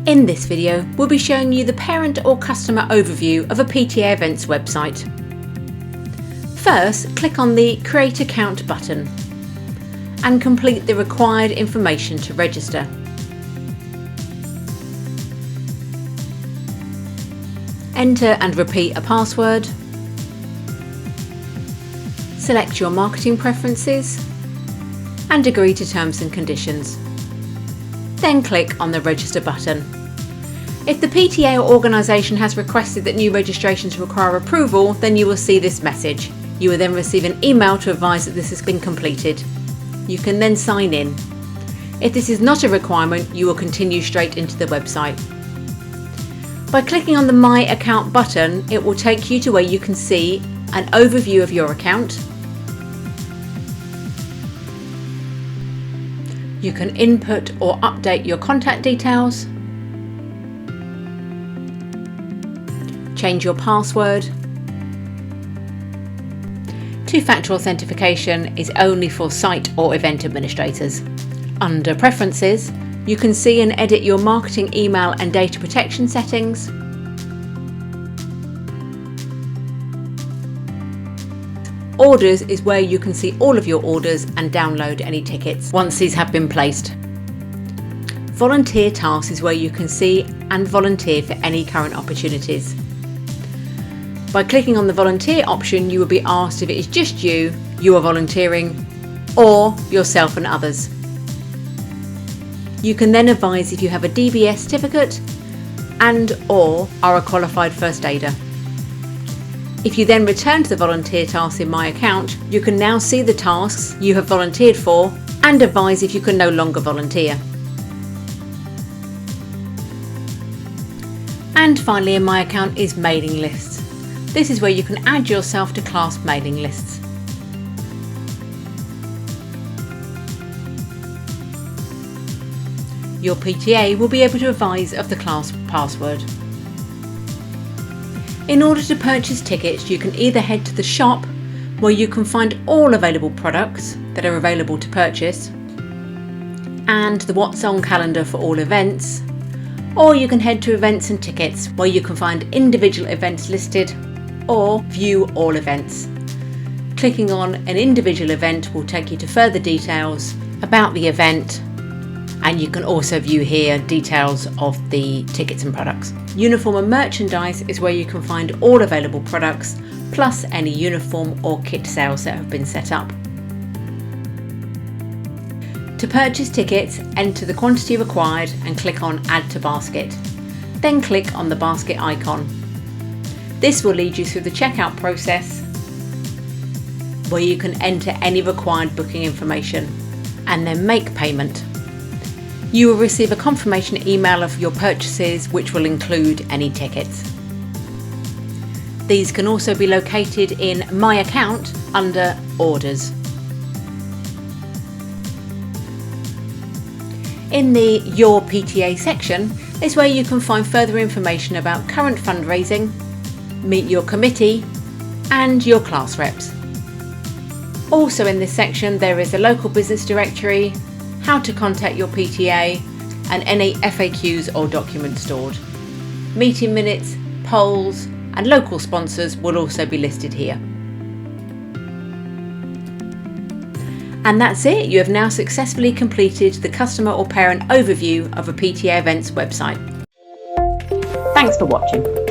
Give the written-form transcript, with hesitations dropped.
In this video, we'll be showing you the parent or customer overview of a PTA Events website. First, click on the Create Account button and complete the required information to register. Enter and repeat a password. Select your marketing preferences and agree to terms and conditions. Then click on the Register button. If the PTA or organisation has requested that new registrations require approval, then you will see this message. You will then receive an email to advise that this has been completed. You can then sign in. If this is not a requirement, you will continue straight into the website. By clicking on the My Account button, it will take you to where you can see an overview of your account. You can input or update your contact details, change your password. Two-factor authentication is only for site or event administrators. Under Preferences, you can see and edit your marketing, email and data protection settings. Orders is where you can see all of your orders and download any tickets once these have been placed. Volunteer tasks is where you can see and volunteer for any current opportunities. By clicking on the volunteer option, you will be asked if it is just you are volunteering, or yourself and others. You can then advise if you have a DBS certificate and/or are a qualified first aider. If you then return to the volunteer tasks in My Account, you can now see the tasks you have volunteered for and advise if you can no longer volunteer. And finally, in My Account is Mailing Lists. This is where you can add yourself to class mailing lists. Your PTA will be able to advise of the class password. In order to purchase tickets, you can either head to the shop, where you can find all available products that are available to purchase, and the What's On calendar for all events, or you can head to Events and Tickets, where you can find individual events listed, or view all events. Clicking on an individual event will take you to further details about the event, and you can also view here details of the tickets and products. Uniform and merchandise is where you can find all available products, plus any uniform or kit sales that have been set up. To purchase tickets, enter the quantity required and click on Add to Basket. Then click on the basket icon. This will lead you through the checkout process, where you can enter any required booking information and then make payment. You will receive a confirmation email of your purchases, which will include any tickets. These can also be located in My Account under Orders. In the Your PTA section is where you can find further information about current fundraising, meet your committee and your class reps. Also in this section there is a local business directory, how to contact your PTA and any FAQs or documents stored. Meeting minutes, polls and local sponsors will also be listed here. And that's it, you have now successfully completed the customer or parent overview of a PTA Events website. Thanks for watching.